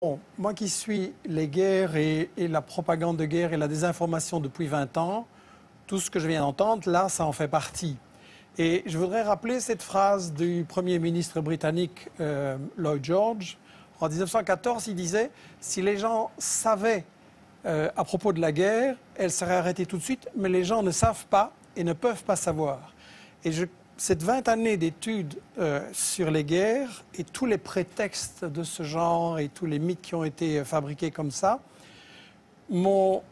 Bon, moi qui suis les guerres et la propagande de guerre et la désinformation depuis 20 ans, tout ce que je viens d'entendre, là, ça en fait partie. Et je voudrais rappeler cette phrase du Premier ministre britannique Lloyd George. En 1914, il disait « Si les gens savaient à propos de la guerre, elle serait arrêtée tout de suite, mais les gens ne savent pas et ne peuvent pas savoir. » Et cette 20 années d'études sur les guerres et tous les prétextes de ce genre et tous les mythes qui ont été fabriqués comme ça m'ont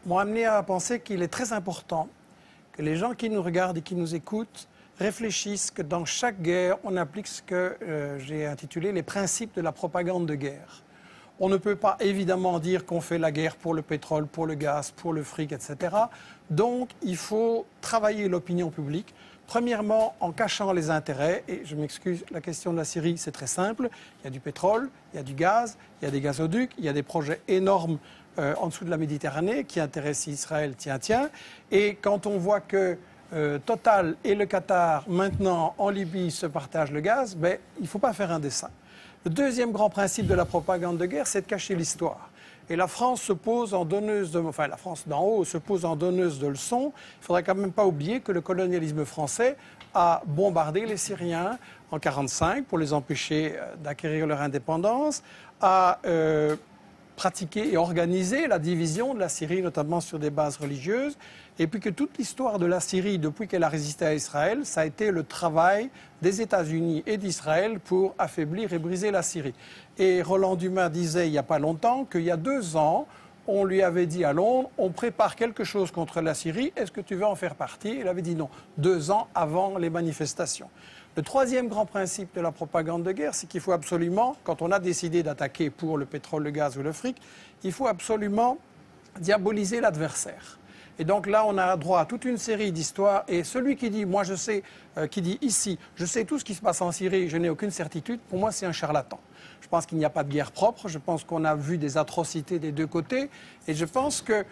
amené à penser qu'il est très important que les gens qui nous regardent et qui nous écoutent réfléchissent que dans chaque guerre, on applique ce que j'ai intitulé les principes de la propagande de guerre. On ne peut pas évidemment dire qu'on fait la guerre pour le pétrole, pour le gaz, pour le fric, etc. Donc, il faut travailler l'opinion publique. Premièrement, en cachant les intérêts. Et je m'excuse, la question de la Syrie, c'est très simple. Il y a du pétrole, il y a du gaz, il y a des gazoducs, il y a des projets énormes en dessous de la Méditerranée qui intéressent Israël, tiens. Et quand on voit que Total et le Qatar, maintenant en Libye, se partagent le gaz, ben, il ne faut pas faire un dessin. Le deuxième grand principe de la propagande de guerre, c'est de cacher l'histoire. Et la France se pose en donneuse de... Enfin, la France d'en haut se pose en donneuse de leçons. Il ne faudrait quand même pas oublier que le colonialisme français a bombardé les Syriens en 1945 pour les empêcher d'acquérir leur indépendance, a pratiqué et organisé la division de la Syrie, notamment sur des bases religieuses, et puis que toute l'histoire de la Syrie, depuis qu'elle a résisté à Israël, ça a été le travail des États-Unis et d'Israël pour affaiblir et briser la Syrie. Et Roland Dumas disait il n'y a pas longtemps qu'il y a 2 ans, on lui avait dit à Londres, on prépare quelque chose contre la Syrie, est-ce que tu veux en faire partie? Il avait dit non, 2 ans avant les manifestations. Le troisième grand principe de la propagande de guerre, c'est qu'il faut absolument, quand on a décidé d'attaquer pour le pétrole, le gaz ou le fric, il faut absolument diaboliser l'adversaire. Et donc là, on a droit à toute une série d'histoires. Et celui qui dit, moi je sais, qui dit ici, je sais tout ce qui se passe en Syrie, je n'ai aucune certitude, pour moi c'est un charlatan. Je pense qu'il n'y a pas de guerre propre, je pense qu'on a vu des atrocités des deux côtés. Et je pense que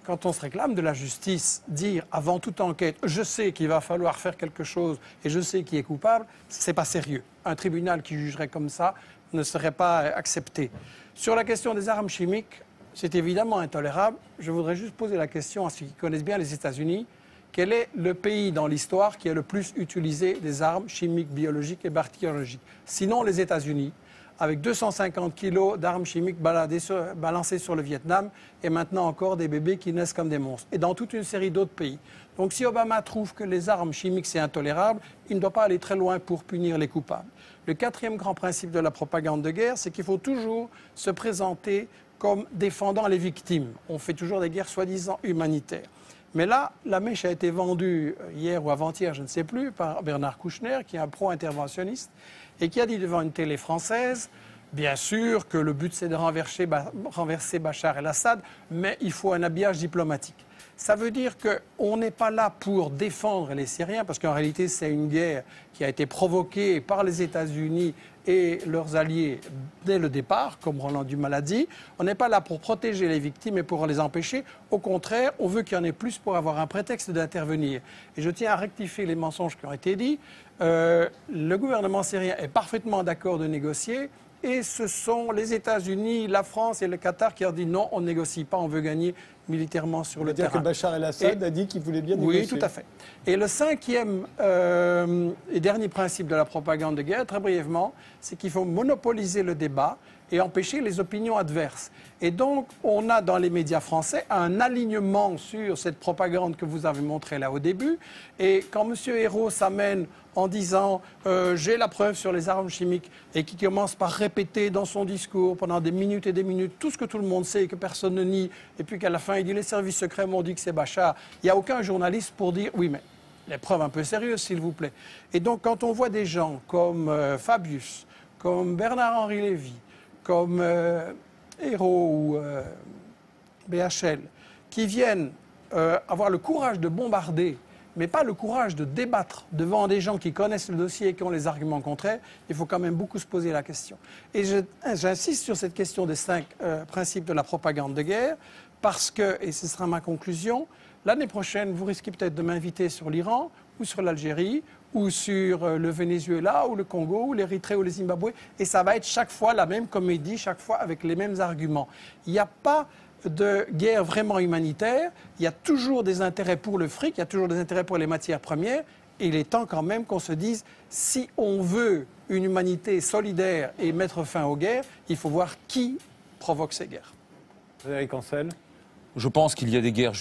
quand on se réclame de la justice, dire avant toute enquête, je sais qu'il va falloir faire quelque chose et je sais qui est coupable, c'est pas sérieux. Un tribunal qui jugerait comme ça ne serait pas accepté. Sur la question des armes chimiques, c'est évidemment intolérable. Je voudrais juste poser la question à ceux qui connaissent bien les États-Unis. Quel est le pays dans l'histoire qui a le plus utilisé des armes chimiques, biologiques et bactériologiques? Sinon les États-Unis, avec 250 kilos d'armes chimiques balancées sur le Vietnam et maintenant encore des bébés qui naissent comme des monstres. Et dans toute une série d'autres pays. Donc si Obama trouve que les armes chimiques c'est intolérable, il ne doit pas aller très loin pour punir les coupables. Le quatrième grand principe de la propagande de guerre, c'est qu'il faut toujours se présenter comme défendant les victimes. On fait toujours des guerres soi-disant humanitaires. Mais là, la mèche a été vendue hier ou avant-hier, je ne sais plus, par Bernard Kouchner, qui est un pro-interventionniste, et qui a dit devant une télé française, bien sûr que le but c'est de renverser Bachar el-Assad, mais il faut un habillage diplomatique. Ça veut dire qu'on n'est pas là pour défendre les Syriens, parce qu'en réalité, c'est une guerre qui a été provoquée par les États-Unis et leurs alliés dès le départ, comme Roland Dumas l'a dit. On n'est pas là pour protéger les victimes et pour les empêcher. Au contraire, on veut qu'il y en ait plus pour avoir un prétexte d'intervenir. Et je tiens à rectifier les mensonges qui ont été dits. Le gouvernement syrien est parfaitement d'accord de négocier. Et ce sont les États-Unis, la France et le Qatar qui ont dit non, on ne négocie pas, on veut gagner militairement sur le terrain. C'est-à-dire que Bachar el-Assad a dit qu'il voulait bien négocier. Oui, tout à fait. Et le cinquième et dernier principe de la propagande de guerre, très brièvement, c'est qu'il faut monopoliser le débat et empêcher les opinions adverses. Et donc, on a dans les médias français un alignement sur cette propagande que vous avez montrée là au début. Et quand M. Hérault s'amène en disant « j'ai la preuve sur les armes chimiques » et qui commence par répéter dans son discours pendant des minutes et des minutes tout ce que tout le monde sait et que personne ne nie, et puis qu'à la fin il dit « les services secrets m'ont dit que c'est Bachar », il n'y a aucun journaliste pour dire « oui, mais les preuves un peu sérieuses, s'il vous plaît ». Et donc, quand on voit des gens comme Fabius, comme Bernard-Henri Lévy, comme Hérault ou BHL, qui viennent avoir le courage de bombarder, mais pas le courage de débattre devant des gens qui connaissent le dossier et qui ont les arguments contraires, il faut quand même beaucoup se poser la question. Et j'insiste sur cette question des 5 principes de la propagande de guerre, parce que, et ce sera ma conclusion, l'année prochaine, vous risquez peut-être de m'inviter sur l'Iran, ou sur l'Algérie, ou sur le Venezuela, ou le Congo, ou l'Érythrée, ou le Zimbabwe. Et ça va être chaque fois la même comédie, chaque fois avec les mêmes arguments. Il n'y a pas de guerre vraiment humanitaire. Il y a toujours des intérêts pour le fric, il y a toujours des intérêts pour les matières premières. Et il est temps quand même qu'on se dise, si on veut une humanité solidaire et mettre fin aux guerres, il faut voir qui provoque ces guerres. Frédéric Ancel. Je pense qu'il y a des guerres